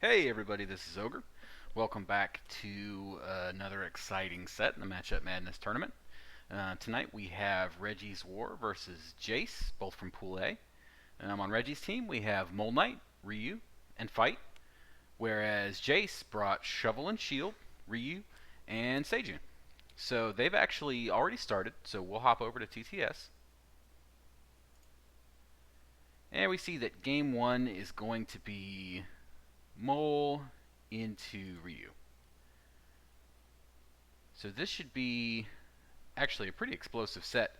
Hey everybody, this is Ogre. Welcome back to another exciting set in the Matchup Madness tournament. Tonight we have ReggiesWar versus Jace, both from Pool A. On Reggie's team we have Mole Knight, Ryu, and Fight, whereas Jace brought Shovel and Shield, Ryu, and Seijun. So they've actually already started, so we'll hop over to TTS. And we see that game one is going to be Mole into Ryu. So this should be actually a pretty explosive set.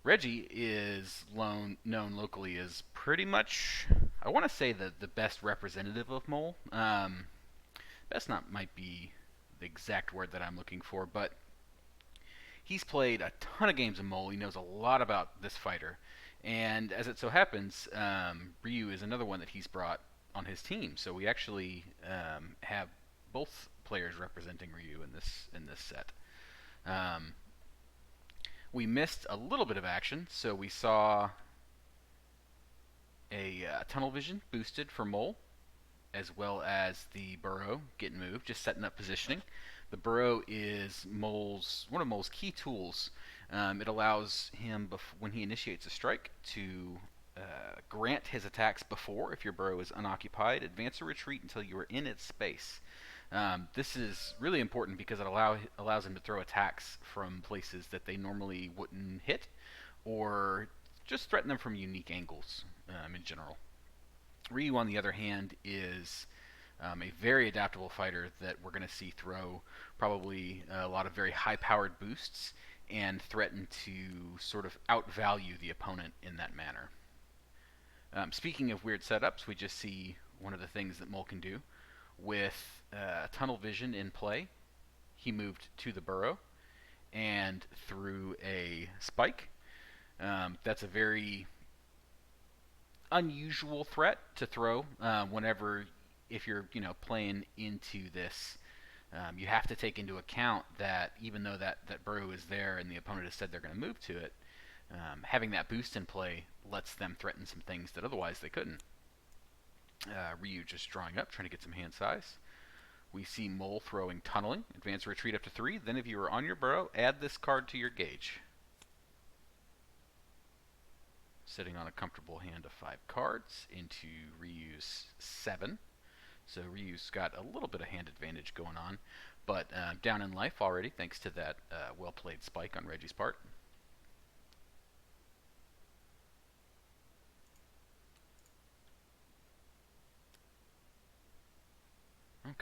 Reggie is known locally as pretty much, I want to say, the best representative of Mole. Best not might be the exact word that I'm looking for, but he's played a ton of games of Mole. He knows a lot about this fighter. And as it so happens, Ryu is another one that he's brought on his team. So we actually have both players representing Ryu in this set. We missed a little bit of action, so we saw a tunnel vision boosted for Mole, as well as the burrow getting moved, just setting up positioning. The burrow is one of Mole's key tools. It allows him, when he initiates a strike, to grant his attacks before, if your burrow is unoccupied, advance or retreat until you are in its space. This is really important because it allows him to throw attacks from places that they normally wouldn't hit, or just threaten them from unique angles in general. Ryu, on the other hand, is a very adaptable fighter that we're going to see throw probably a lot of very high-powered boosts and threaten to sort of outvalue the opponent in that manner. Speaking of weird setups, we just see one of the things that Mole can do. With tunnel vision in play, he moved to the burrow and threw a spike. That's a very unusual threat to throw whenever, if you're playing into this. You have to take into account that even though that burrow is there and the opponent has said they're going to move to it, having that boost in play lets them threaten some things that otherwise they couldn't. Ryu just drawing up, trying to get some hand size. We see Mole throwing tunneling, advance or retreat up to 3. Then if you are on your burrow, add this card to your gauge. Sitting on a comfortable hand of 5 cards into Ryu's 7. So Ryu's got a little bit of hand advantage going on, but down in life already thanks to that well-played spike on Reggie's part.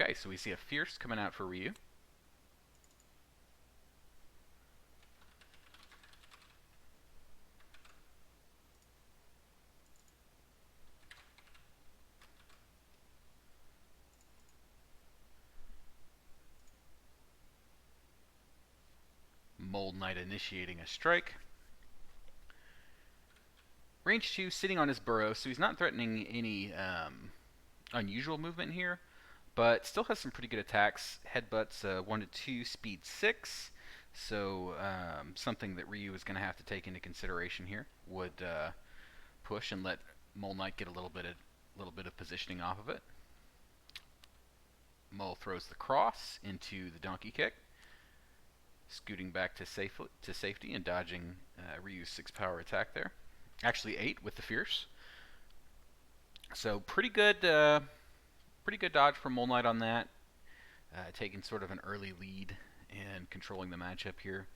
Okay, so we see a Fierce coming out for Ryu. Mole Knight initiating a strike. Range 2 sitting on his burrow, so he's not threatening any unusual movement here, but still has some pretty good attacks. Headbutts 1 to 2, speed 6, so something that Ryu is going to have to take into consideration here. Would push and let Mole Knight get a little bit of positioning off of it. Mole throws the cross into the donkey kick, scooting back to safety and dodging Ryu's 6 power attack there. Actually 8 with the Fierce. So pretty good dodge from Mole Knight on that. Taking sort of an early lead and controlling the matchup here.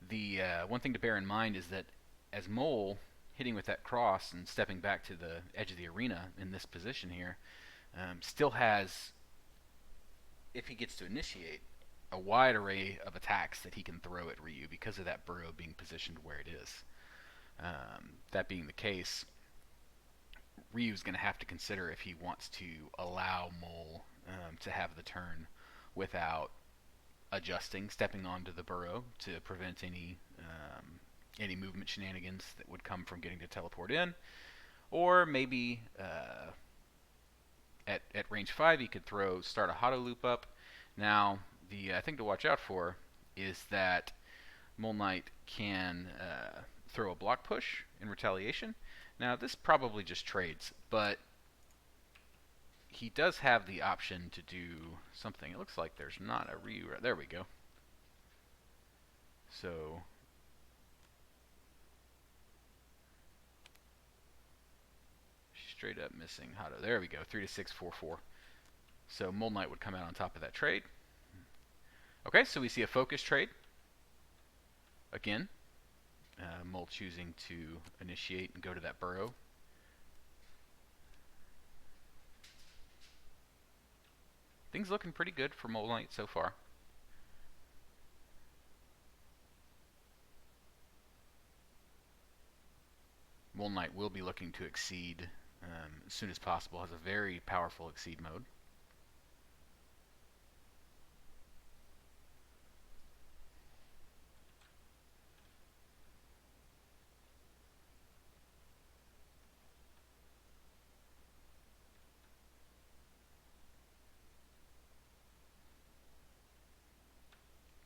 The one thing to bear in mind is that as Mole hitting with that cross and stepping back to the edge of the arena in this position here, still has, if he gets to initiate, a wide array of attacks that he can throw at Ryu because of that burrow being positioned where it is. That being the case, Ryu's going to have to consider if he wants to allow Mole to have the turn without adjusting, stepping onto the burrow to prevent any movement shenanigans that would come from getting to teleport in, or maybe at range 5 he could start a Hado loop up. Now the thing to watch out for is that Mole Knight can throw a block push in retaliation. Now this probably just trades, but he does have the option to do something. It looks like there's not a Ryu. There we go. So straight up missing Hado. There we go. 3 to 6, 4, 4. So Mole Knight would come out on top of that trade. Okay, so we see a focus trade. Again, Mole choosing to initiate and go to that burrow. Things looking pretty good for Mole Knight so far. Mole Knight will be looking to exceed as soon as possible. Has a very powerful exceed mode.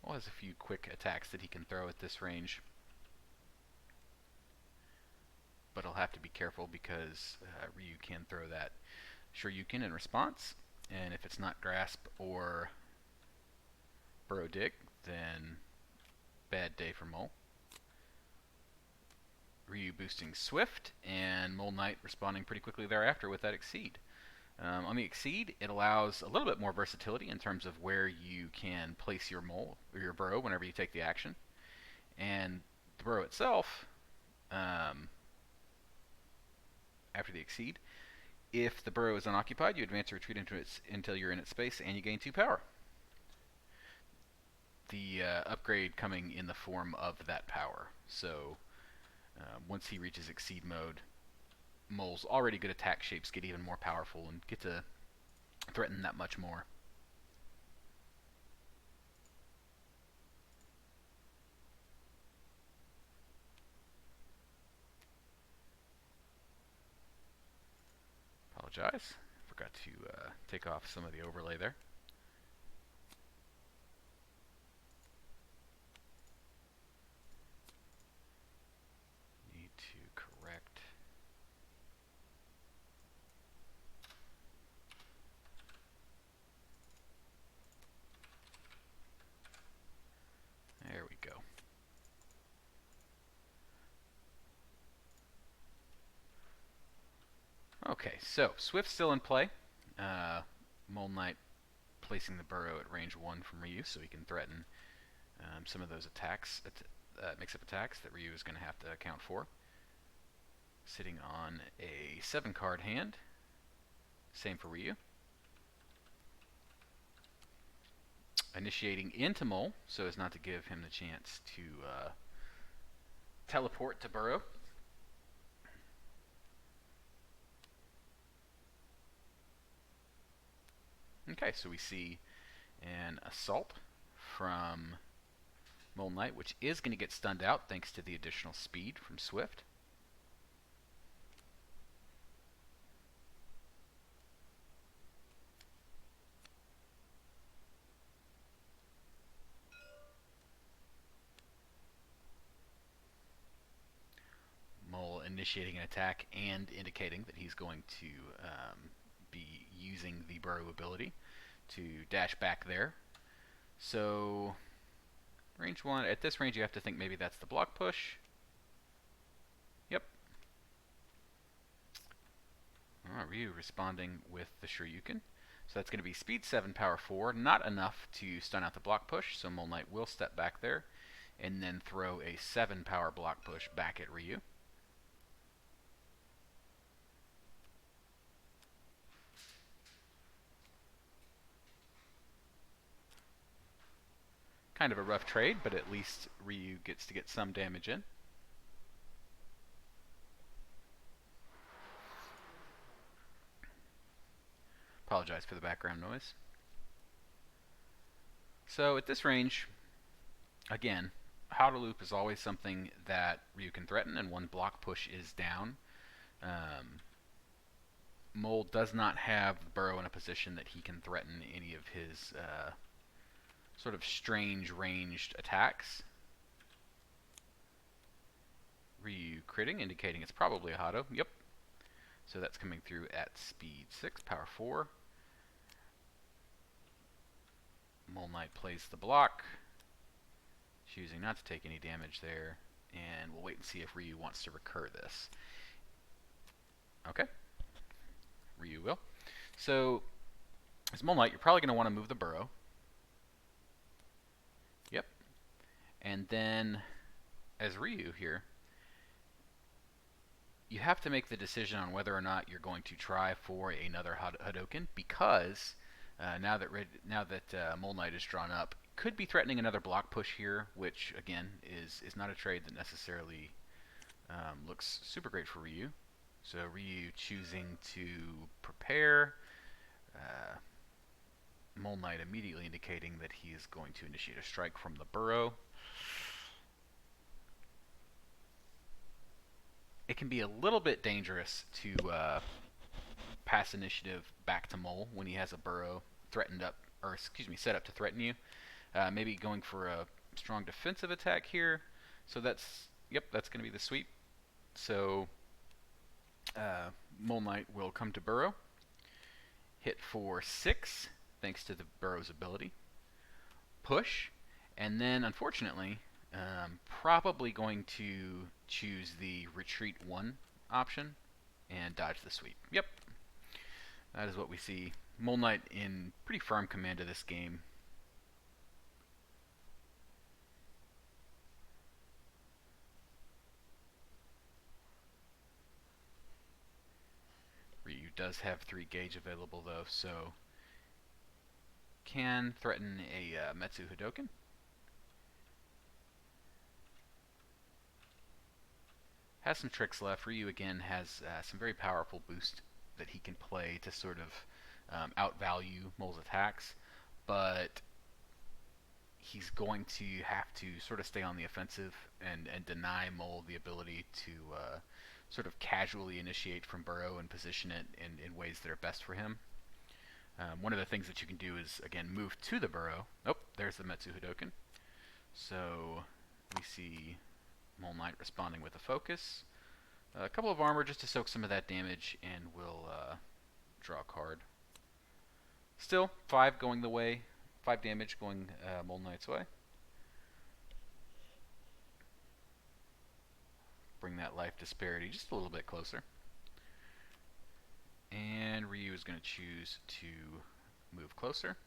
Mole has a few quick attacks that he can throw at this range. But he'll have to be careful because Ryu can throw that Shoryuken in response. And if it's not Grasp or Burrow Dig, then bad day for Mole. Ryu boosting Swift, and Mole Knight responding pretty quickly thereafter with that Exceed. On the Exceed, it allows a little bit more versatility in terms of where you can place your Mole or your Burrow whenever you take the action. And the Burrow itself, after the Exceed, if the Burrow is unoccupied, you advance or retreat into its until you're in its space, and you gain 2 power. The upgrade coming in the form of that power. So once he reaches Exceed mode, Mole's already good attack shapes get even more powerful and get to threaten that much more. Apologize. Forgot to take off some of the overlay there. Need to correct. There we go. Okay, so Swift's still in play. Mole Knight placing the Burrow at range 1 from Ryu, so he can threaten some of those attacks, mix-up attacks that Ryu is going to have to account for. Sitting on a 7-card hand. Same for Ryu. Initiating into Mole, so as not to give him the chance to teleport to Burrow. Okay, so we see an assault from Mole Knight, which is going to get stunned out thanks to the additional speed from Swift. Mole initiating an attack and indicating that he's going to be using the Burrow ability to dash back there. So range 1, at this range you have to think maybe that's the block push. Yep. Ryu responding with the Shoryuken. So that's going to be speed 7, power 4, not enough to stun out the block push, so Mole Knight will step back there and then throw a 7 power block push back at Ryu. Kind of a rough trade, but at least Ryu gets to get some damage in. Apologize for the background noise. So at this range, again, how to loop is always something that Ryu can threaten, and one block push is down. Mole does not have the Burrow in a position that he can threaten any of his sort of strange ranged attacks. Ryu critting, indicating it's probably a Hado. Yep. So that's coming through at speed 6, power 4. Mole Knight plays the block, choosing not to take any damage there, and we'll wait and see if Ryu wants to recur this. Okay, Ryu will. So, as Mole Knight, you're probably going to want to move the burrow. Yep. And then, as Ryu here, you have to make the decision on whether or not you're going to try for another Hadoken, because now that Mole Knight is drawn up, could be threatening another block push here, which again is not a trade that necessarily looks super great for Ryu. So Ryu choosing to prepare, Mole Knight immediately indicating that he is going to initiate a strike from the burrow. It can be a little bit dangerous to pass initiative back to Mole when he has a burrow threatened up, or excuse me, set up to threaten you. Maybe going for a strong defensive attack here. So that's going to be the sweep. So Mole Knight will come to burrow, hit for 6 thanks to the burrow's ability, push, and then unfortunately probably going to choose the retreat 1 option and dodge the sweep. Yep, that is what we see. Mole Knight in pretty firm command of this game. Ryu does have 3 gauge available though, so can threaten a Metsu Hadoken. Has some tricks left. Ryu again has some very powerful boost that he can play to sort of outvalue Mole's attacks, but he's going to have to sort of stay on the offensive and deny Mole the ability to sort of casually initiate from burrow and position it in ways that are best for him. One of the things that you can do is, again, move to the burrow. Oh, there's the Metsu Hadoken. So we see Mole Knight responding with a focus. A couple of armor just to soak some of that damage, and we'll draw a card. Still, 5 going the way. 5 damage going Mole Knight's way. Bring that life disparity just a little bit closer. And Ryu is going to choose to move closer.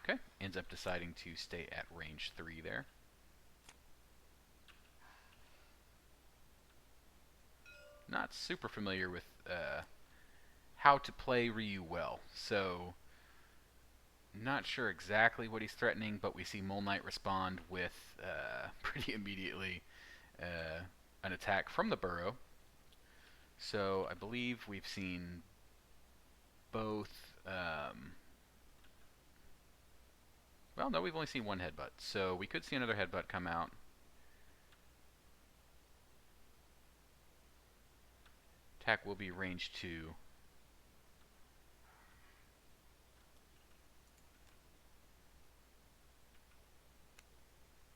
Okay, ends up deciding to stay at range 3 there. Not super familiar with how to play Ryu well, so not sure exactly what he's threatening, but we see Mole Knight respond with pretty immediately an attack from the burrow. So I believe we've seen both. Well, no, we've only seen 1 headbutt, so we could see another headbutt come out. Attack will be range 2.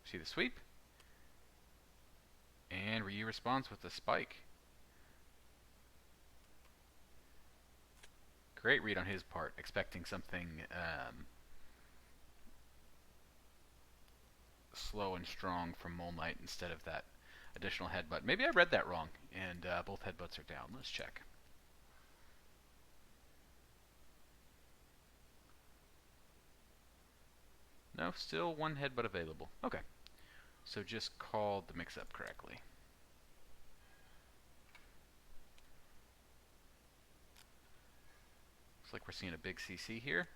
See the sweep? And Ryu responds with the spike. Great read on his part, expecting something slow and strong from Mole Knight instead of that additional headbutt. Maybe I read that wrong, and both headbutts are down. Let's check. No, still 1 headbutt available. Okay, so just called the mix-up correctly. Looks like we're seeing a big CC here.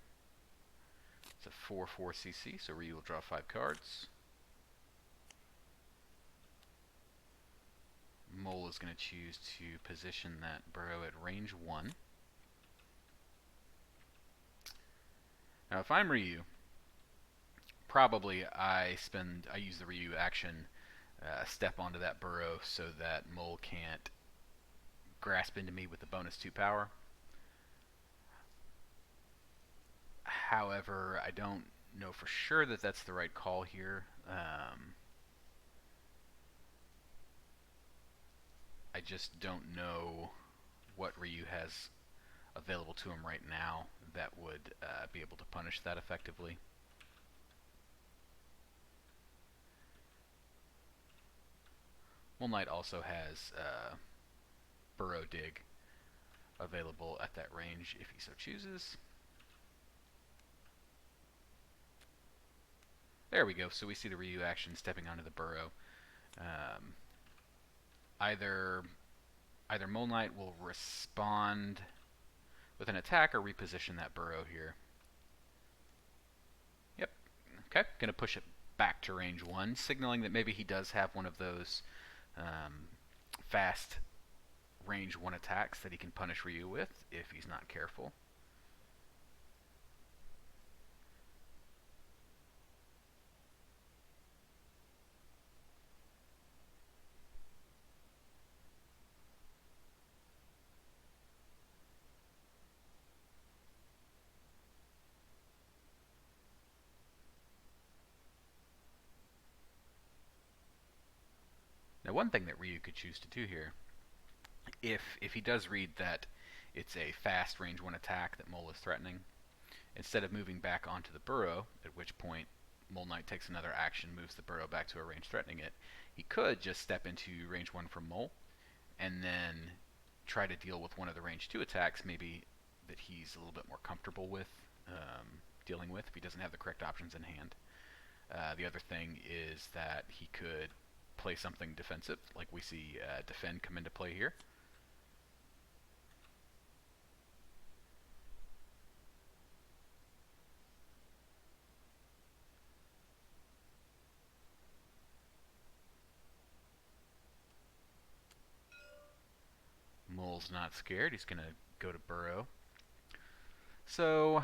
It's a 4/4 CC, so Ryu will draw 5 cards. Mole is going to choose to position that burrow at range 1. Now, if I'm Ryu, probably I use the Ryu action, step onto that burrow so that Mole can't grasp into me with the bonus 2 power. However, I don't know for sure that that's the right call here. I just don't know what Ryu has available to him right now that would be able to punish that effectively. Mole Knight also has Burrow Dig available at that range if he so chooses. There we go. So we see the Ryu action stepping onto the Burrow. Either Mole Knight will respond with an attack or reposition that Burrow here. Yep. Okay. Gonna push it back to range 1, signaling that maybe he does have one of those fast range 1 attacks that he can punish Ryu with if he's not careful. Now, one thing that Ryu could choose to do here, if he does read that it's a fast range 1 attack that Mole is threatening, instead of moving back onto the Burrow, at which point Mole Knight takes another action, moves the Burrow back to a range threatening it, he could just step into range 1 from Mole, and then try to deal with one of the range 2 attacks, maybe that he's a little bit more comfortable with dealing with if he doesn't have the correct options in hand. The other thing is that he could play something defensive, like we see Defend come into play here. Mole's not scared. He's going to go to Burrow. So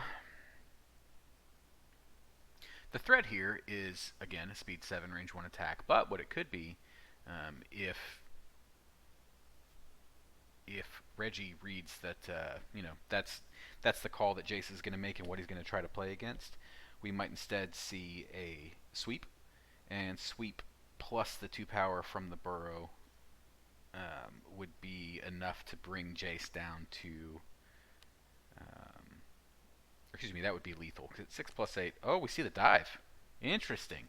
the threat here is, again, a speed 7 range 1 attack, but what it could be if Reggie reads that that's the call that Jace is going to make and what he's going to try to play against, we might instead see a sweep, and sweep plus the 2 power from the Burrow would be enough to bring Jace down to excuse me, that would be lethal, because it's 6 plus 8. Oh, we see the dive. Interesting.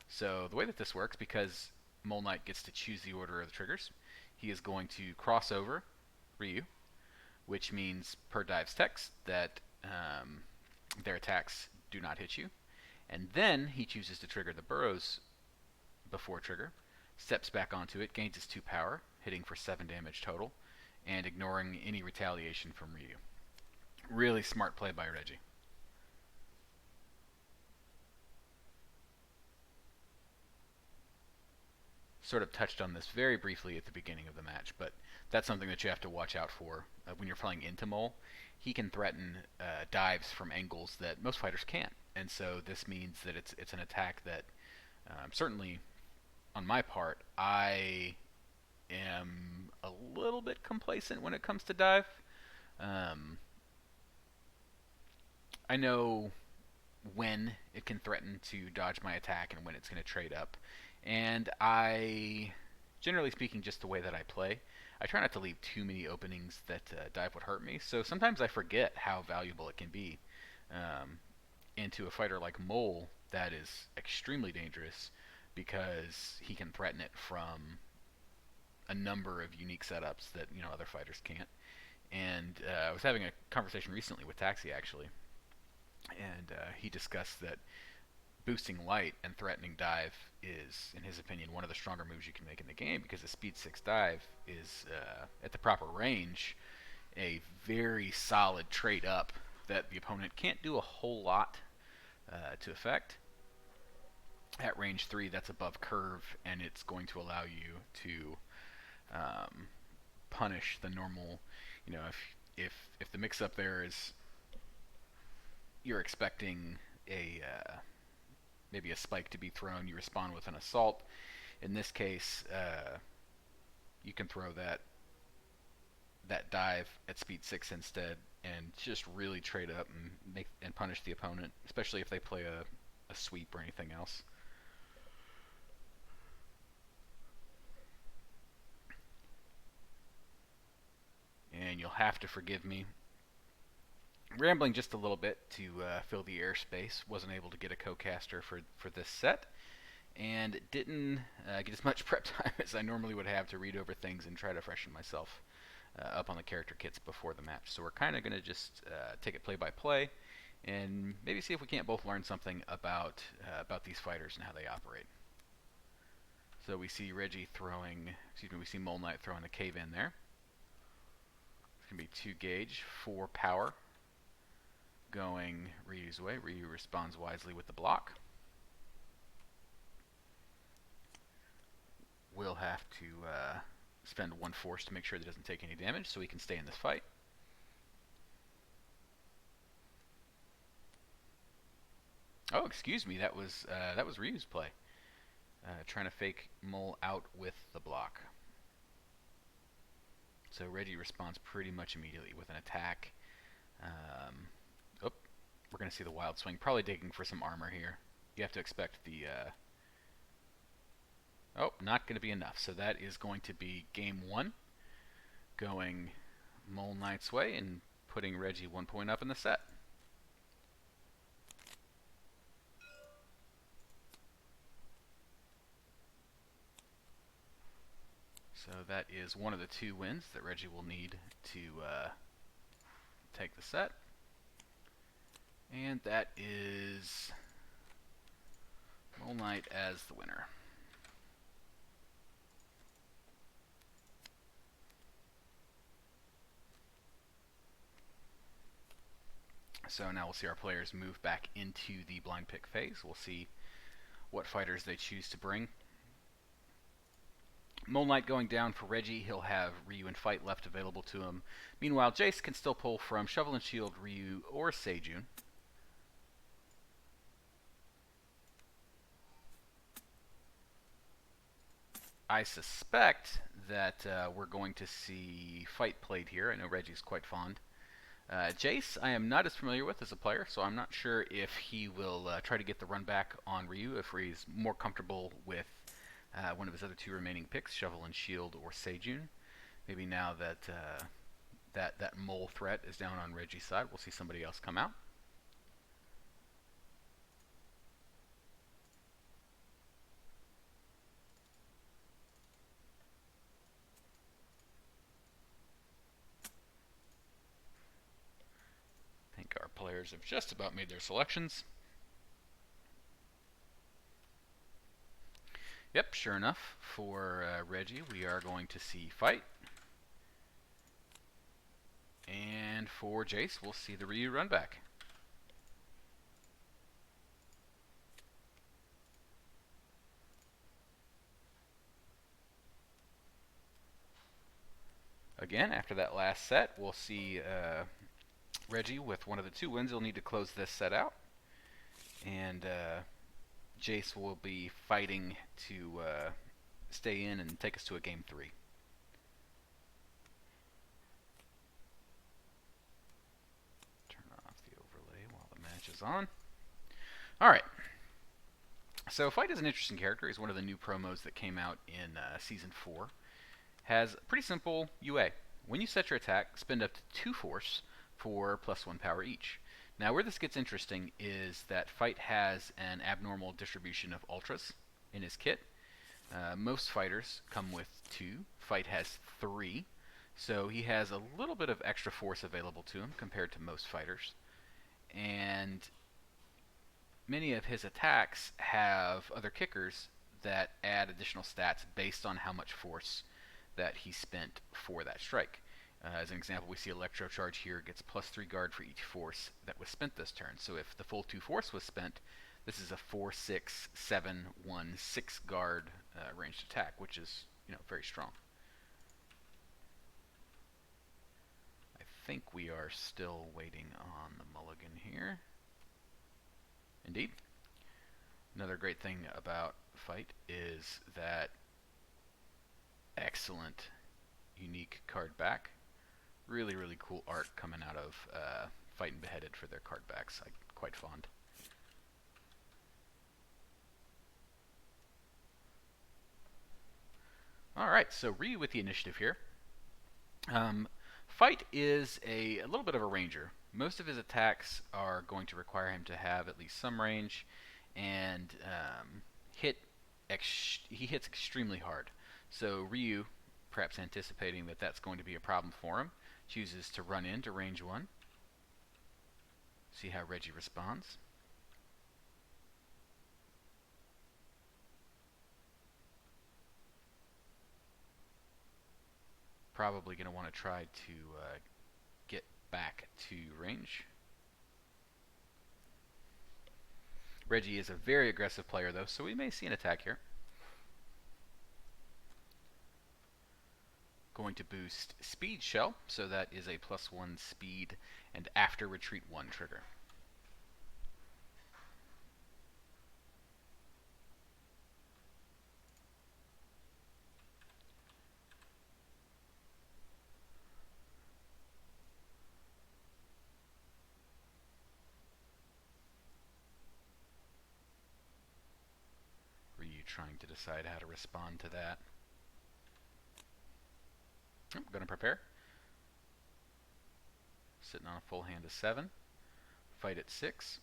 So the way that this works, because Mole Knight gets to choose the order of the triggers, he is going to cross over Ryu, which means per dive's text that their attacks do not hit you. And then he chooses to trigger the Burrows before trigger, steps back onto it, gains his 2 power, hitting for 7 damage total, and ignoring any retaliation from Ryu. Really smart play by Reggie. Sort of touched on this very briefly at the beginning of the match, but that's something that you have to watch out for when you're playing into Mole. He can threaten dives from angles that most fighters can't, and so this means that it's an attack that certainly, on my part, I am a little bit complacent when it comes to dive. I know when it can threaten to dodge my attack and when it's going to trade up. And I, generally speaking, just the way that I play, I try not to leave too many openings that dive would hurt me. So sometimes I forget how valuable it can be. Into a fighter like Mole, that is extremely dangerous because he can threaten it from a number of unique setups that other fighters can't. And I was having a conversation recently with Taxi, actually, and he discussed that boosting light and threatening dive is, in his opinion, one of the stronger moves you can make in the game, because a speed 6 dive is, at the proper range, a very solid trade up that the opponent can't do a whole lot to affect. At range 3, that's above curve, and it's going to allow you to punish the normal, if the mix-up there is you're expecting a maybe a spike to be thrown, you respond with an assault. In this case, you can throw that dive at speed 6 instead, and just really trade up and punish the opponent, especially if they play a sweep or anything else. have to forgive me. Rambling just a little bit to fill the airspace. Wasn't able to get a co-caster for this set, and didn't get as much prep time as I normally would have to read over things and try to freshen myself up on the character kits before the match. So we're kind of going to just take it play by play, and maybe see if we can't both learn something about these fighters and how they operate. So we see Reggie throwing, we see Mole Knight throwing a cave in there. It's going to be 2 gauge, 4 power, going Ryu's way. Ryu responds wisely with the block. We'll have to spend 1 force to make sure that it doesn't take any damage, so we can stay in this fight. Oh, excuse me, that was Ryu's play. Trying to fake Mole out with the block. So Reggie responds pretty much immediately with an attack. Oh, we're going to see the wild swing. Probably digging for some armor here. You have to expect the... Oh, not going to be enough. So that is going to be game 1. Going Mole Knight's way and putting Reggie 1 point up in the set. So that is one of the 2 wins that Reggie will need to take the set. And that is Mole Knight as the winner. So now we'll see our players move back into the blind pick phase. We'll see what fighters they choose to bring. Mole Knight going down for Reggie. He'll have Ryu and Fight left available to him. Meanwhile, Jace can still pull from Shovel and Shield, Ryu, or Seijun. I suspect that we're going to see Fight played here. I know Reggie's quite fond. Jace, I am not as familiar with as a player, so I'm not sure if he will try to get the run back on Ryu, if Ryu's more comfortable with one of his other 2 remaining picks, Shovel and Shield or Seijun. Maybe now that that mole threat is down on Reggie's side, we'll see somebody else come out. I think our players have just about made their selections. Yep, sure enough, for Reggie, we are going to see Fight. And for Jace, we'll see the Ryu run back. Again, after that last set, we'll see Reggie with one of the 2 wins. He'll need to close this set out. And Jace will be fighting to stay in and take us to a game 3. Turn off the overlay while the match is on. Alright. So Fight is an interesting character. He's one of the new promos that came out in Season 4. Has a pretty simple UA. When you set your attack, spend up to 2 force for +1 power each. Now, where this gets interesting is that Fight has an abnormal distribution of ultras in his kit. Most fighters come with 2. Fight has 3. So he has a little bit of extra force available to him compared to most fighters. And many of his attacks have other kickers that add additional stats based on how much force that he spent for that strike. As an example, we see Electro Charge here gets +3 guard for each force that was spent this turn. So if the full 2 force was spent, this is a 4, 6, 7, 1, 6 guard ranged attack, which is, very strong. I think we are still waiting on the mulligan here. Indeed. Another great thing about Fight is that excellent unique card back. Really, really cool art coming out of Fight and Beheaded for their card backs. I'm quite fond. Alright, so Ryu with the initiative here. Fight is a little bit of a ranger. Most of his attacks are going to require him to have at least some range, and hit. He hits extremely hard. So Ryu, perhaps anticipating that that's going to be a problem for him, chooses to run into range 1. See how Reggie responds. Probably going to want to try to get back to range. Reggie is a very aggressive player, though, so we may see an attack here. Going to boost Speed Shell, so that is a +1 speed and after retreat 1 trigger. Ryu trying to decide how to respond to that. I'm going to prepare. Sitting on a full hand of 7. Fight at 6.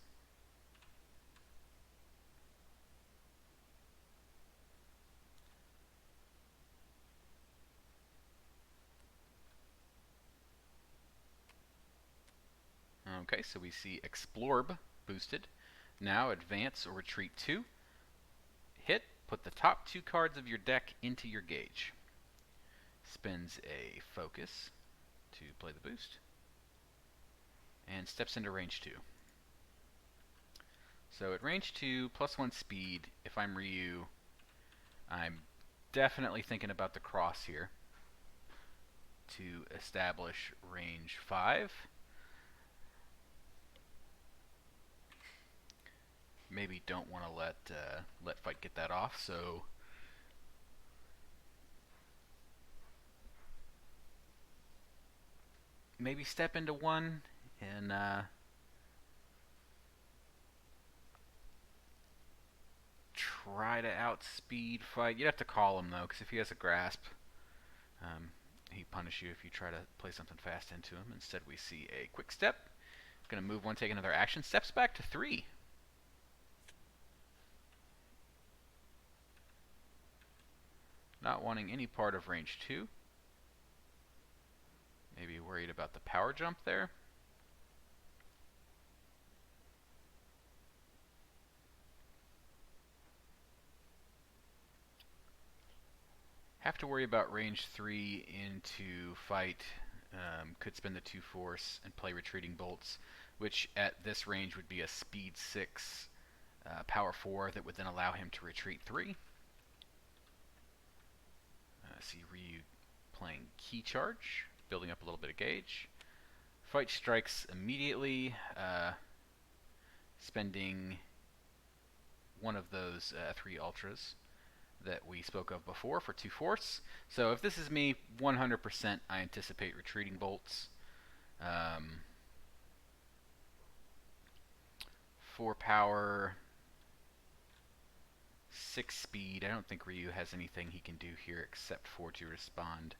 Okay, so we see Explorb boosted. Now advance or retreat 2. Hit, put the top 2 cards of your deck into your gauge. Spends a focus to play the boost. And steps into range 2. So at range 2, +1 speed, if I'm Ryu, I'm definitely thinking about the cross here to establish range 5. Maybe don't want to let fight get that off, so maybe step into 1 and try to outspeed fight. You'd have to call him, though, because if he has a grasp, he'd punish you if you try to play something fast into him. Instead, we see a quick step. Going to move 1, take another action. Steps back to 3. Not wanting any part of range 2. Maybe worried about the power jump there. Have to worry about range 3 into fight. Could spend the 2 force and play retreating bolts, which at this range would be a speed 6, power 4 that would then allow him to retreat 3. See Ryu playing key charge, building up a little bit of gauge. Fight strikes immediately, spending one of those 3 ultras that we spoke of before for 2 force. So if this is me, 100% I anticipate retreating bolts. 4 power, 6 speed. I don't think Ryu has anything he can do here except for to respond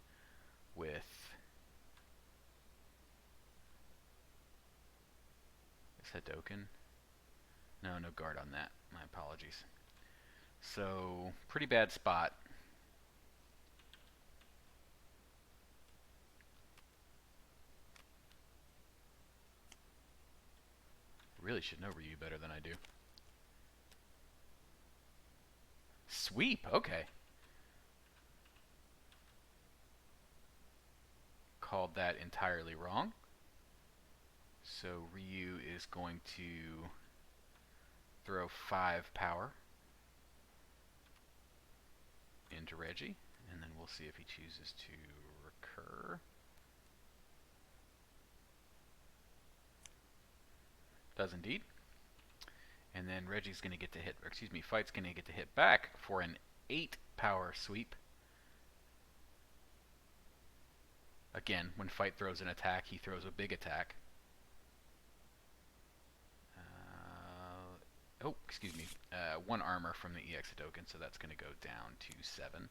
with Hadouken. No guard on that. My apologies. So, pretty bad spot. Really should know Ryu better than I do. Sweep, okay. Called that entirely wrong. So Ryu is going to throw 5 power into Reggie, and then we'll see if he chooses to recur. Does indeed. And then Reggie's going to get to hit, or excuse me, Fight's going to get to hit back for an 8 power sweep. Again, when Fight throws an attack, he throws a big attack. Oh, excuse me. 1 armor from the EX Hadouken, so that's going to go down to 7.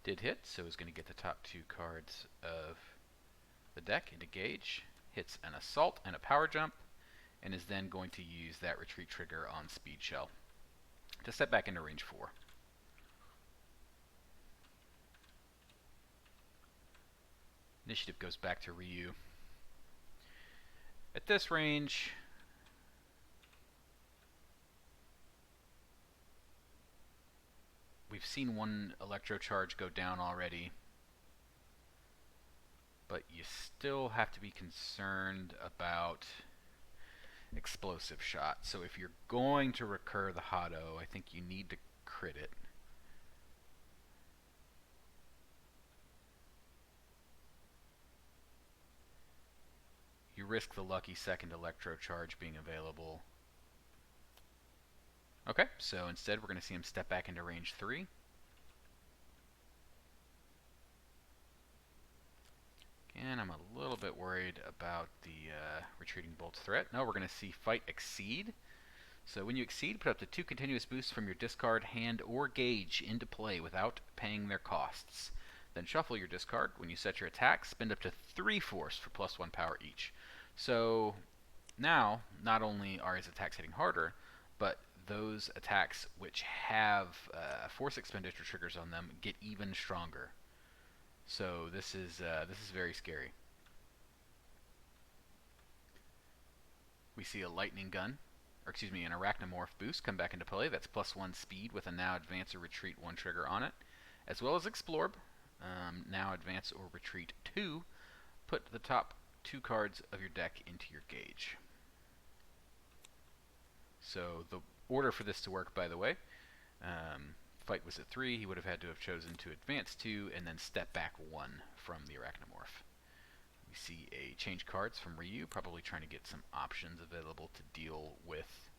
Did hit, so is going to get the top 2 cards of the deck into Gauge. Hits an Assault and a Power Jump, and is then going to use that retreat trigger on Speed Shell to step back into range 4. Initiative goes back to Ryu. At this range, we've seen one Electro Charge go down already, but you still have to be concerned about Explosive Shot. So if you're going to recur the Hado, I think you need to crit it. You risk the lucky second Electro Charge being available. Okay, so instead we're going to see him step back into range 3. Again, I'm a little bit worried about the retreating bolt's threat. No, we're going to see Fight Exceed. So when you exceed, put up to 2 continuous boosts from your discard, hand, or Gauge into play without paying their costs. Then shuffle your discard. When you set your attack, spend up to 3 force for +1 power each. So now, not only are his attacks hitting harder, but those attacks which have force expenditure triggers on them get even stronger. So this is very scary. We see a lightning gun, or excuse me, an arachnomorph boost come back into play. That's +1 speed with a now advance or retreat 1 trigger on it, as well as Explorb. Now advance or retreat 2. Put the top 2 cards of your deck into your Gauge. So the order for this to work, by the way, Fight was at 3, he would have had to have chosen to advance 2 and then step back 1 from the Arachnomorph. We see a change cards from Ryu, probably trying to get some options available to deal with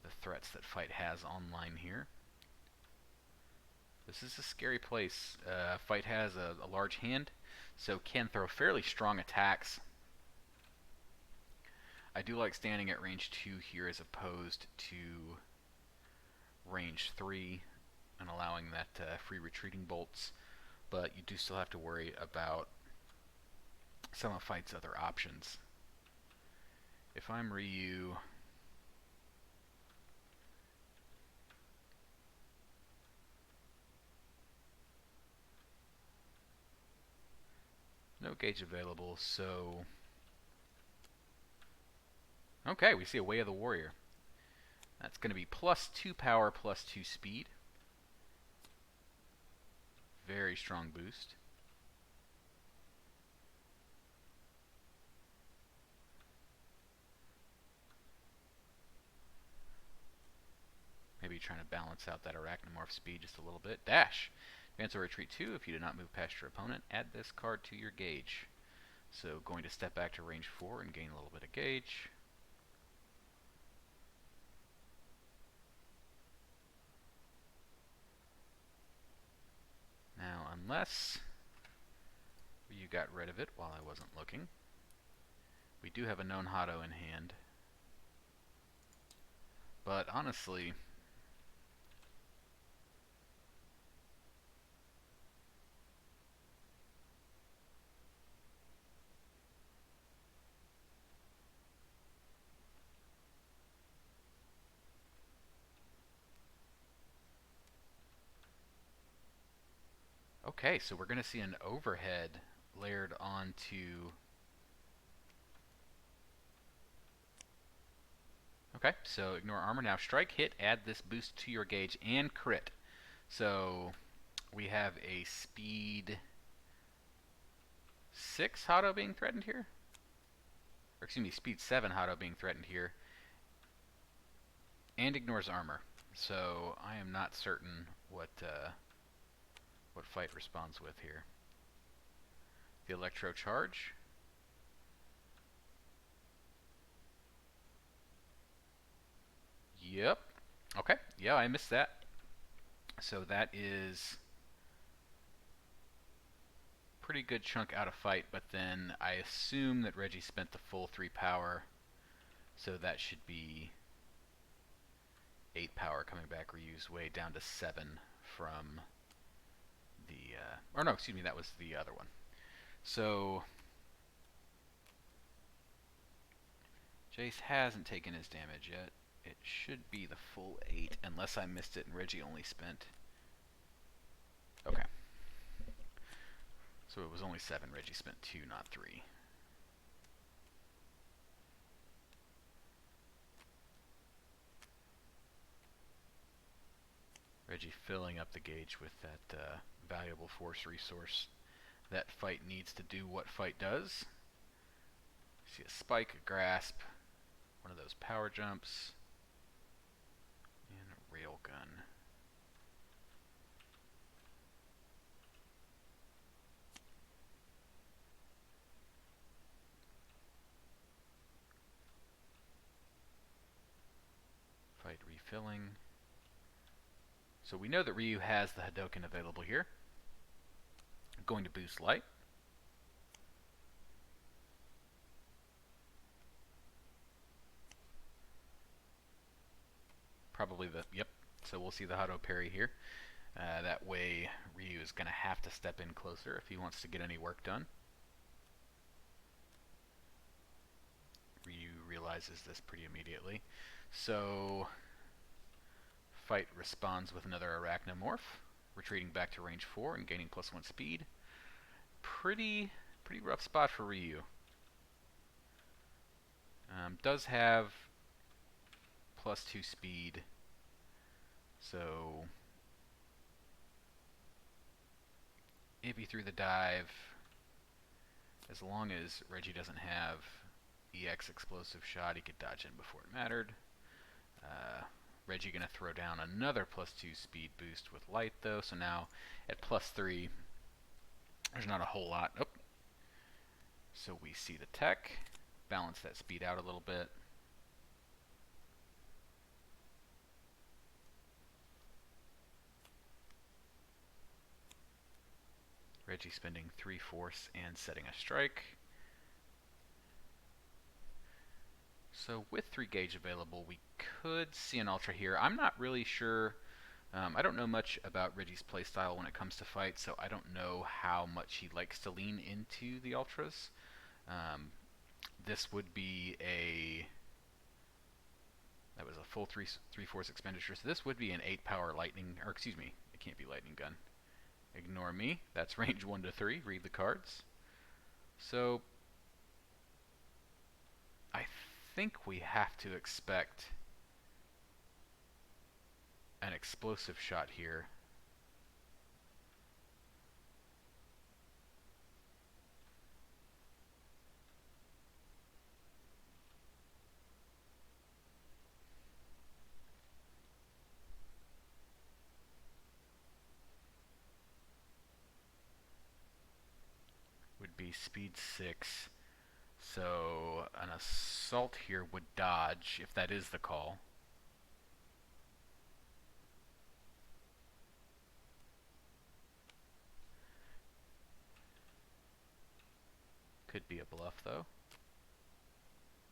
the threats that Fight has online here. This is a scary place. Fight has a large hand, so can throw fairly strong attacks. I do like standing at range 2 here as opposed to range 3 and allowing that free retreating bolts, but you do still have to worry about some of Fight's other options. If I'm Ryu, no Gauge available, so okay, we see a Way of the Warrior. That's going to be +2 power, +2 speed. Very strong boost. Maybe trying to balance out that Arachnomorph speed just a little bit. Dash! Advance or retreat 2. If you do not move past your opponent, add this card to your Gauge. So going to step back to range 4 and gain a little bit of Gauge. Now, unless you got rid of it while I wasn't looking, we do have a known Hado in hand. But honestly, okay, so we're going to see an overhead layered onto... Okay, so ignore armor. Now strike, hit, add this boost to your Gauge, and crit. So we have a speed 6 Hado being threatened here. Or excuse me, speed 7 Hado being threatened here. And ignores armor. So I am not certain what Fight responds with here. The Electro Charge. Yep. Okay. Yeah, I missed that. So that is pretty good chunk out of Fight, but then I assume that Reggie spent the full 3 power, so that should be 8 power coming back Ryu's way down to 7 from the, or no, excuse me, that was the other one. So Jace hasn't taken his damage yet. It should be the full 8, unless I missed it and Reggie only spent... Okay. So it was only 7. Reggie spent 2, not 3. Reggie filling up the gauge with that valuable force resource. That fight needs to do what fight does. See a spike, a grasp, one of those power jumps, and a railgun. Fight refilling. So we know that Ryu has the Hadoken available here. I'm going to boost light. Probably the, yep, so we'll see the Hado parry here. That way Ryu is going to have to step in closer if he wants to get any work done. Ryu realizes this pretty immediately. So fight responds with another Arachnomorph, retreating back to range 4 and gaining +1 speed. Pretty rough spot for Ryu. Does have +2 speed, so if he threw the dive, as long as Reggie doesn't have EX explosive shot, he could dodge in before it mattered. Reggie gonna throw down another +2 speed boost with light though, so now at +3, there's not a whole lot. Oh. So we see the tech, balance that speed out a little bit. Reggie spending 3 force and setting a strike. So with 3 gauge available, we could see an Ultra here. I'm not really sure. I don't know much about Reggie's playstyle when it comes to fight, so I don't know how much he likes to lean into the Ultras. This would be a... That was a full 3 force expenditure, so this would be an 8 power lightning, or excuse me, it can't be lightning gun. Ignore me, that's range 1 to 3, read the cards. So I think we have to expect an explosive shot here. Would be speed 6. So an assault here would dodge, if that is the call. Could be a bluff though.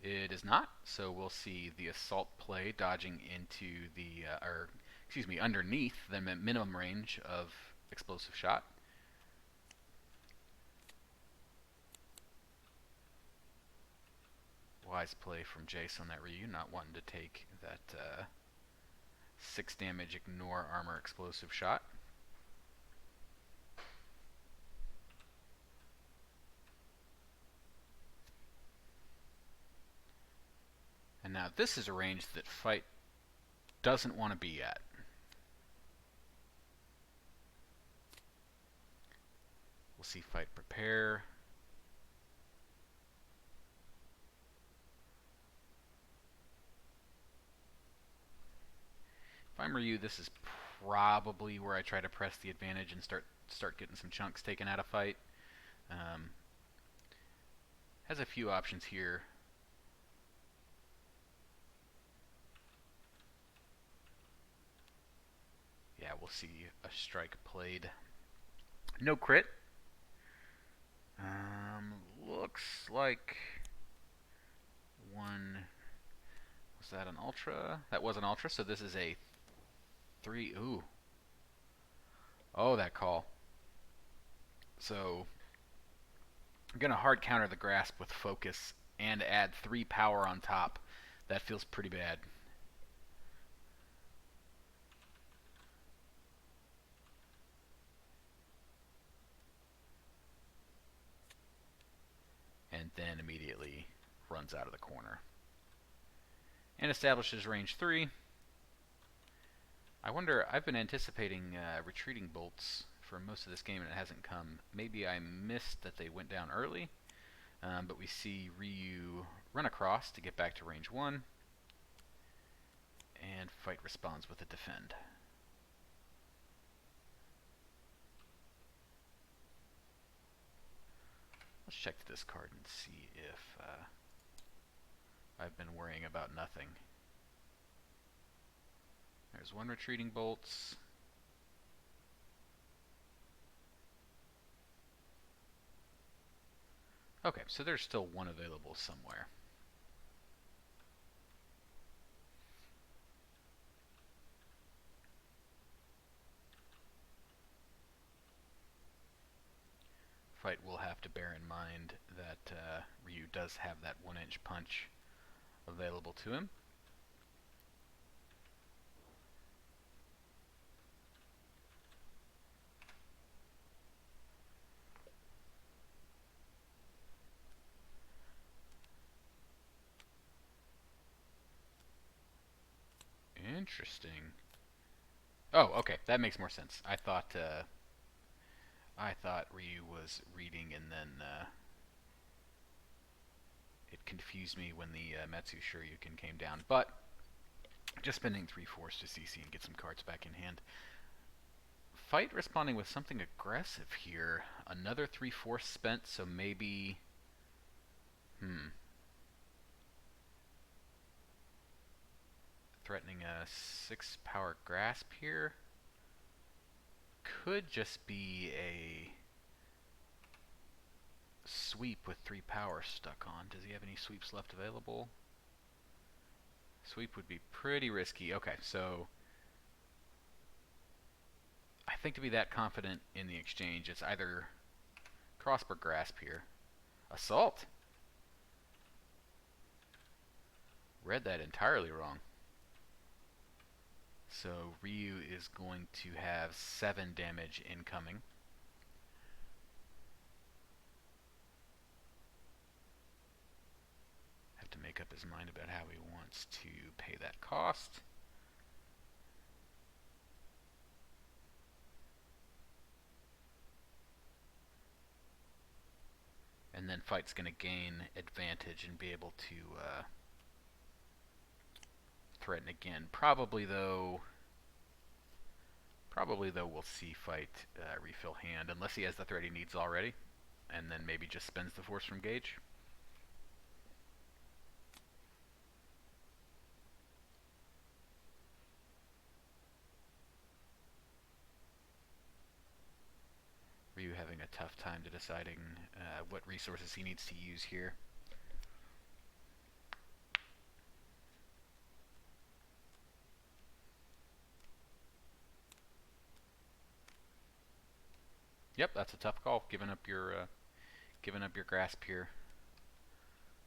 It is not, so we'll see the assault play dodging into the, or excuse me, underneath the minimum range of explosive shot. Wise play from Jace on that Ryu, not wanting to take that 6 damage ignore armor explosive shot. And now this is a range that fight doesn't want to be at. We'll see fight prepare. If I'm Ryu, this is probably where I try to press the advantage and start getting some chunks taken out of fight. Has a few options here. Yeah, we'll see a strike played. No crit. Looks like one... Was that an Ultra? That was an Ultra, so this is a 3... Ooh. Oh, that call. So I'm going to hard counter the grasp with focus and add 3 power on top. That feels pretty bad. And then immediately runs out of the corner. And establishes range 3. I wonder, I've been anticipating retreating bolts for most of this game and it hasn't come. Maybe I missed that they went down early, but we see Ryu run across to get back to range 1, and Fight responds with a defend. Let's check the discard and see if I've been worrying about nothing. There's 1 retreating bolts. Okay, so there's still 1 available somewhere. Fight will have to bear in mind that Ryu does have that 1-inch punch available to him. Interesting. Oh, okay, that makes more sense. I thought Ryu was reading, and then it confused me when the Metsu Shoryuken came down. But just spending 3 force to CC and get some cards back in hand. Fight responding with something aggressive here. Another 3 force spent, so maybe. Threatening a 6 power grasp here. Could just be a sweep with 3 power stuck on. Does he have any sweeps left available? Sweep would be pretty risky. Okay, so I think to be that confident in the exchange, it's either crossbar grasp here. Assault. Read that entirely wrong. So Ryu is going to have 7 damage incoming. Have to make up his mind about how he wants to pay that cost. And then Fight's going to gain advantage and be able to threaten again. Probably though we'll see Fight refill hand, unless he has the threat he needs already, and then maybe just spends the force from Gage. Ryu having a tough time to deciding what resources he needs to use here. Yep, that's a tough call. Giving up your grasp here.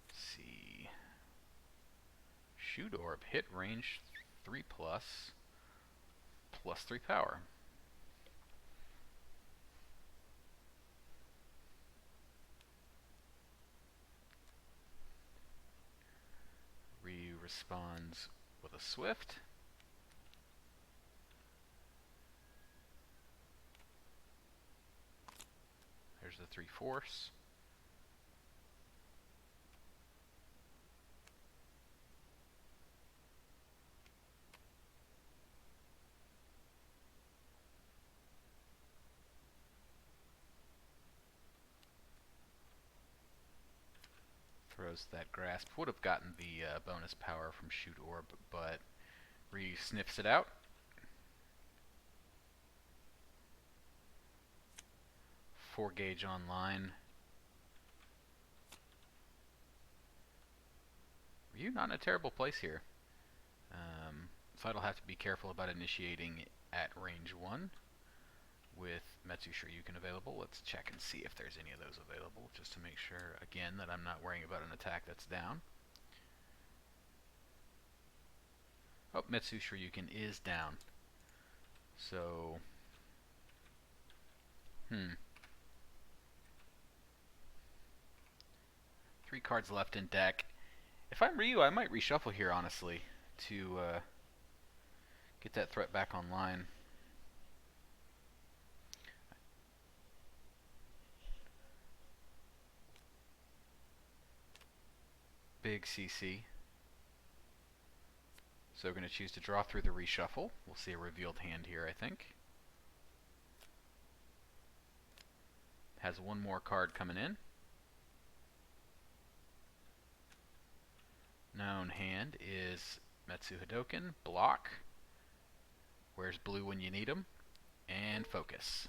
Let's see. Shoot orb hit range 3 plus 3 power. Ryu responds with a swift. There's the 3 force. Throws that grasp. Would have gotten the bonus power from shoot orb, but Ryu sniffs it out. 4 gauge online. Ryu not in a terrible place here. Fight will have to be careful about initiating at range 1. with Metsu Shoryuken available. Let's check and see if there's any of those available, just to make sure, again, that I'm not worrying about an attack that's down. Oh, Metsu Shoryuken is down. So, 3 cards left in deck. If I'm Ryu, I might reshuffle here, honestly, to get that threat back online. Big CC. So we're going to choose to draw through the reshuffle. We'll see a revealed hand here, I think. Has one more card coming in. Known hand is Metsu Hadoken, block. Where's blue when you need him? And focus.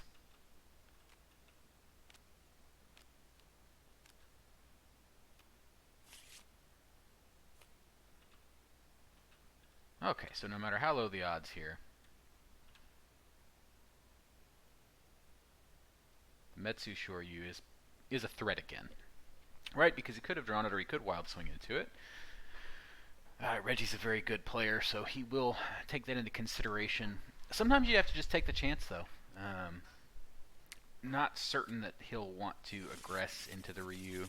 Okay, so no matter how low the odds here, Metsu Shoryu is a threat again. Right, because he could have drawn it or he could wild swing into it. Reggie's a very good player, so he will take that into consideration. Sometimes you have to just take the chance, though. Not certain that he'll want to aggress into the Ryu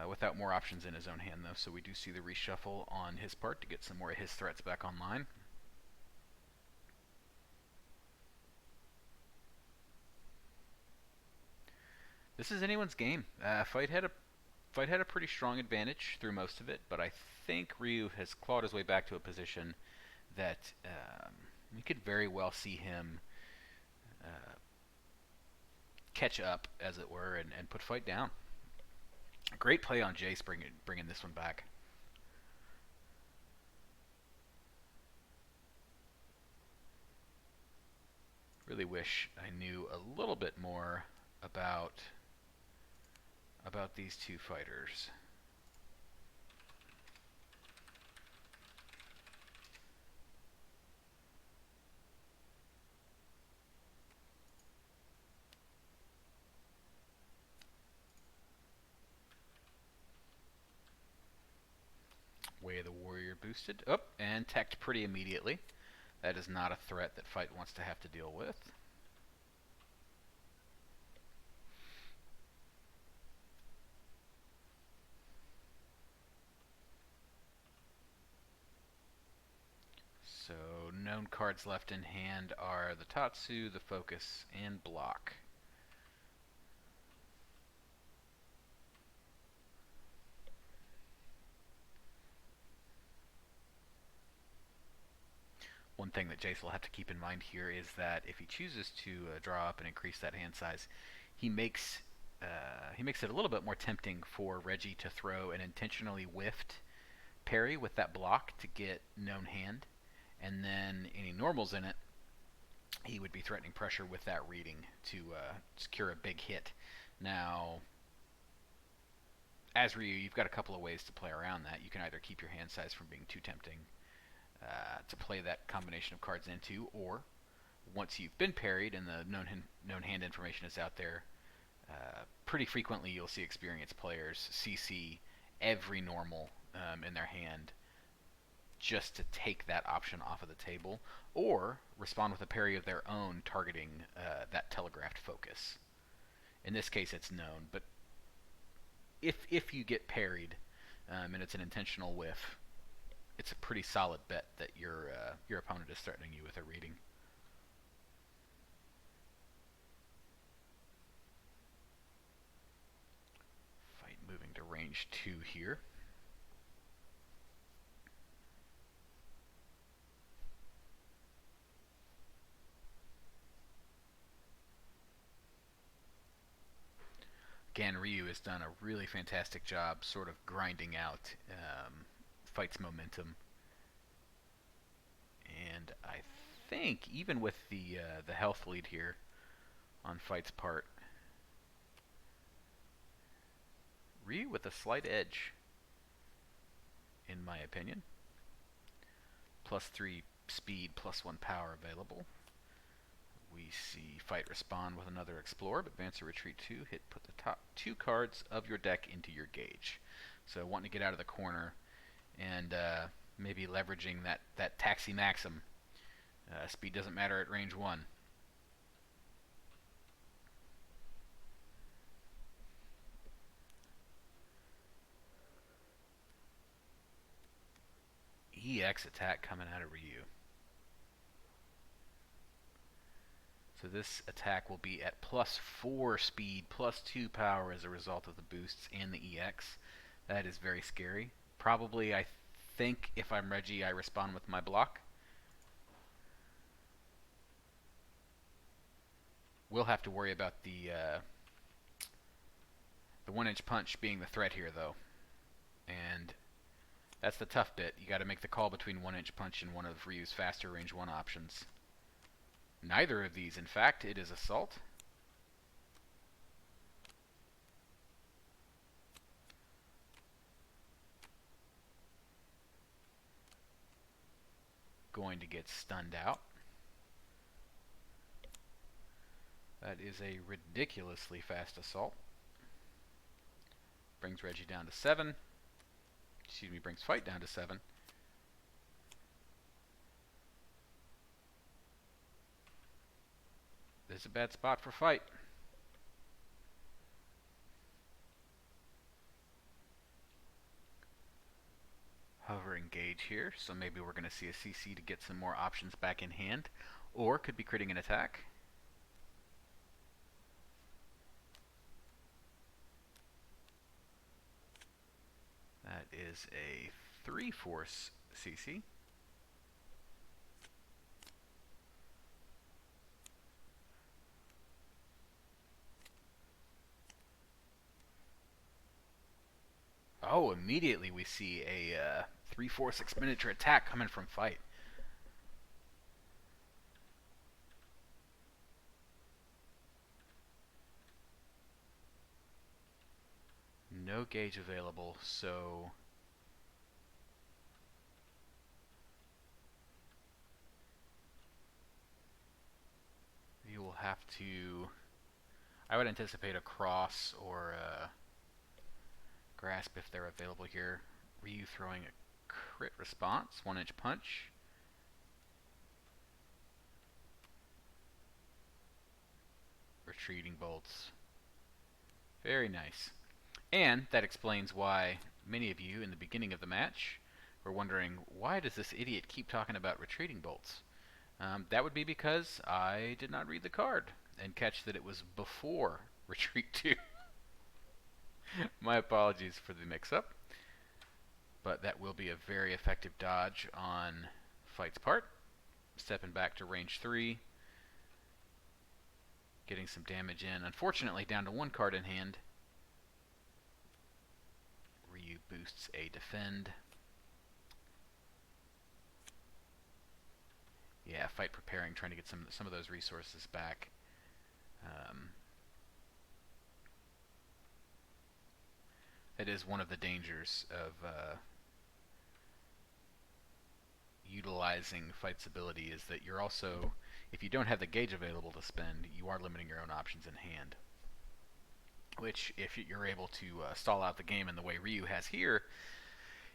without more options in his own hand, though, so we do see the reshuffle on his part to get some more of his threats back online. This is anyone's game. Fight had a pretty strong advantage through most of it, but I think Ryu has clawed his way back to a position that we could very well see him catch up, as it were, and put Fight down. Great play on Jace bringing this one back. Really wish I knew a little bit more about these two fighters. Way of the Warrior boosted. Oh, and teched pretty immediately. That is not a threat that Fight wants to have to deal with. So, known cards left in hand are the Tatsu, the Focus, and Block. One thing that Jace will have to keep in mind here is that if he chooses to draw up and increase that hand size, he makes it a little bit more tempting for Reggie to throw an intentionally whiffed parry with that block to get known hand, and then any normals in it, he would be threatening pressure with that reading to secure a big hit. Now, as Ryu, you've got a couple of ways to play around that. You can either keep your hand size from being too tempting to play that combination of cards into, or once you've been parried and the known hand information is out there, pretty frequently you'll see experienced players CC every normal in their hand just to take that option off of the table, or respond with a parry of their own targeting that telegraphed focus. In this case it's known, but if you get parried and it's an intentional whiff, it's a pretty solid bet that your opponent is threatening you with a reading. Fight moving to range 2 here. Again, Ryu has done a really fantastic job sort of grinding out Fight's momentum. And I think even with the health lead here on Fight's part, Ryu with a slight edge, in my opinion. +3 speed, +1 power available. We see fight respond with another explore, but advance or retreat 2. Hit put the top 2 cards of your deck into your gauge. So wanting to get out of the corner and maybe leveraging that Taxi Maxim. Speed doesn't matter at range 1. EX attack coming out of Ryu. So this attack will be at +4 speed, +2 power as a result of the boosts and the EX. That is very scary. Probably, I think, if I'm Reggie, I respond with my block. We'll have to worry about the 1-inch punch being the threat here, though. And that's the tough bit. You got to make the call between 1-inch punch and one of Ryu's faster range 1 options. Neither of these, in fact. It is Assault. Going to get stunned out. That is a ridiculously fast Assault. Brings Reggie down to 7. Excuse me, brings Fight down to 7. This is a bad spot for Fight. Hover engage here, so maybe we're going to see a CC to get some more options back in hand, or could be critting an attack. That is a 3-force CC. Oh, immediately we see a 3-force expenditure attack coming from Fight. No gauge available, so you will have to... I would anticipate a cross or a grasp if they're available here. Ryu throwing a crit response, 1-inch punch. Retreating bolts. Very nice. And that explains why many of you in the beginning of the match were wondering, why does this idiot keep talking about retreating bolts? That would be because I did not read the card and catch that it was before Retreat 2. My apologies for the mix-up. But that will be a very effective dodge on Fight's part. Stepping back to range 3. Getting some damage in. Unfortunately, down to 1 card in hand. Ryu boosts a defend. Yeah, Fight preparing, trying to get some of those resources back. That is one of the dangers of utilizing Fight's ability, is that you're also, if you don't have the gauge available to spend, you are limiting your own options in hand. Which, if you're able to stall out the game in the way Ryu has here,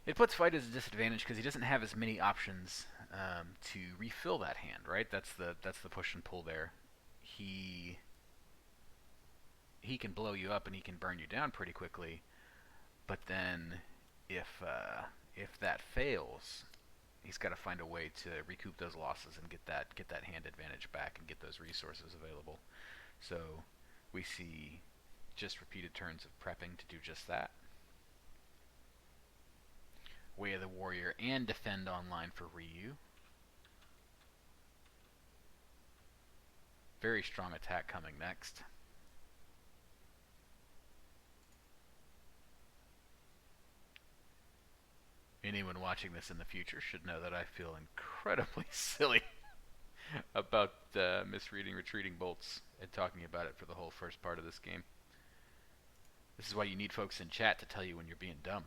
it puts Fight at a disadvantage because he doesn't have as many options to refill that hand, right? That's the push and pull there. He can blow you up and he can burn you down pretty quickly, but then if that fails, he's got to find a way to recoup those losses and get that hand advantage back and get those resources available. So we see just repeated turns of prepping to do just that. Way of the Warrior and Defend online for Ryu. Very strong attack coming next. Anyone watching this in the future should know that I feel incredibly silly about misreading retreating bolts and talking about it for the whole first part of this game. This is why you need folks in chat to tell you when you're being dumb.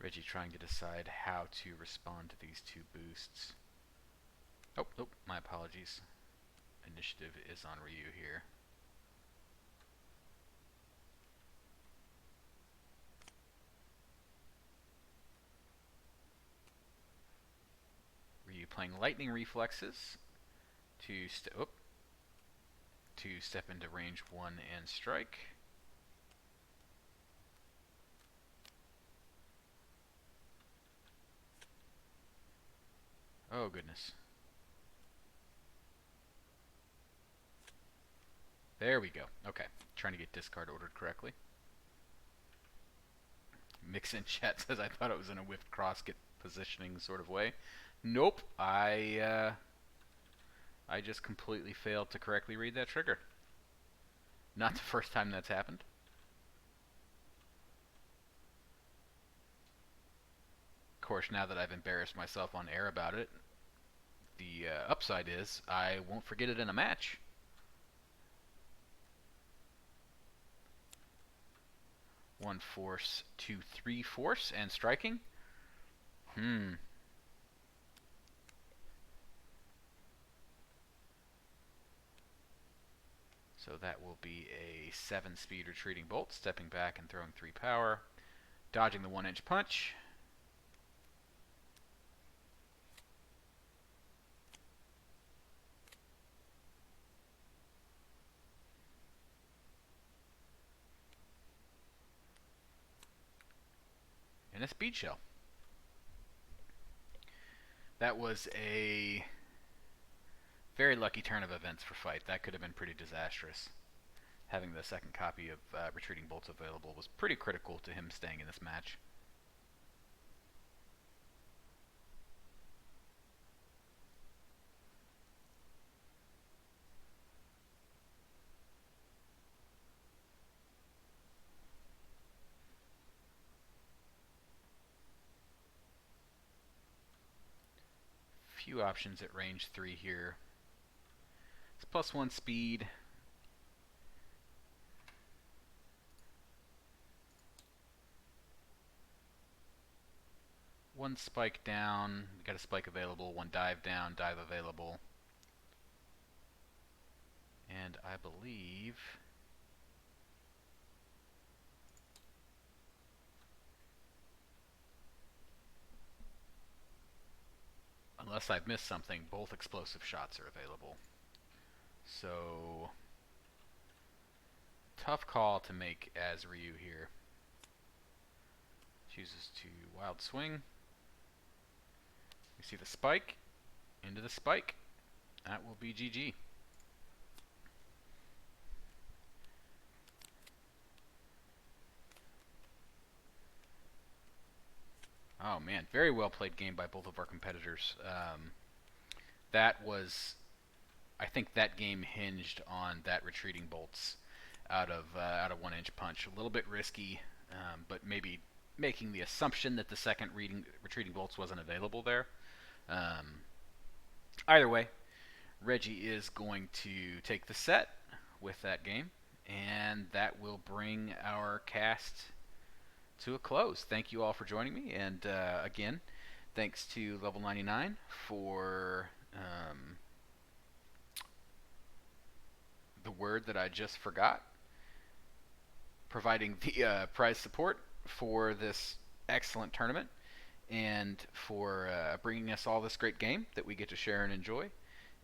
Reggie trying to decide how to respond to these two boosts. Oh, my apologies. Initiative is on Ryu here. Ryu playing lightning reflexes to step into range 1 and strike. Oh goodness. There we go. Okay. Trying to get discard ordered correctly. Mix in chat says I thought it was in a whipped crossget positioning sort of way. Nope. I just completely failed to correctly read that trigger. Not the first time that's happened. Of course, now that I've embarrassed myself on air about it, the upside is I won't forget it in a match. One force, 2, 3 force, and striking. So that will be a 7-speed retreating bolt, stepping back and throwing 3 power, dodging the 1-inch punch. And a speed shell. That was a very lucky turn of events for Fight. That could have been pretty disastrous. Having the second copy of Retreating Bolts available was pretty critical to him staying in this match. Few options at range 3 here. It's +1 speed. One spike down, got a spike available, one dive down, dive available. And I believe unless I've missed something, both explosive shots are available. So, tough call to make as Ryu here. Chooses to wild swing. We see the spike, into the spike. That will be GG. Oh man, very well played game by both of our competitors. That was, I think that game hinged on that retreating bolts out of 1-inch punch. A little bit risky, but maybe making the assumption that the second retreating bolts wasn't available there. Either way, Reggie is going to take the set with that game, and that will bring our cast to a close. Thank you all for joining me, and again, thanks to Level 99 for the word that I just forgot, providing the prize support for this excellent tournament, and for bringing us all this great game that we get to share and enjoy.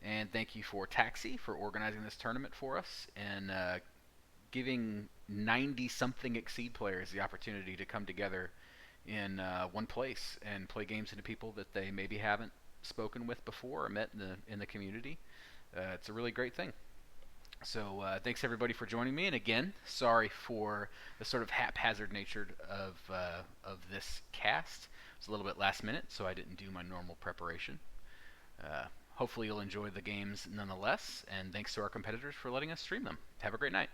And thank you for Taxi for organizing this tournament for us, and giving 90-something Exceed players the opportunity to come together in one place and play games into people that they maybe haven't spoken with before or met in the community. It's a really great thing. So thanks everybody for joining me, and again, sorry for the sort of haphazard nature of this cast. It was a little bit last minute, so I didn't do my normal preparation. Hopefully you'll enjoy the games nonetheless, and thanks to our competitors for letting us stream them. Have a great night.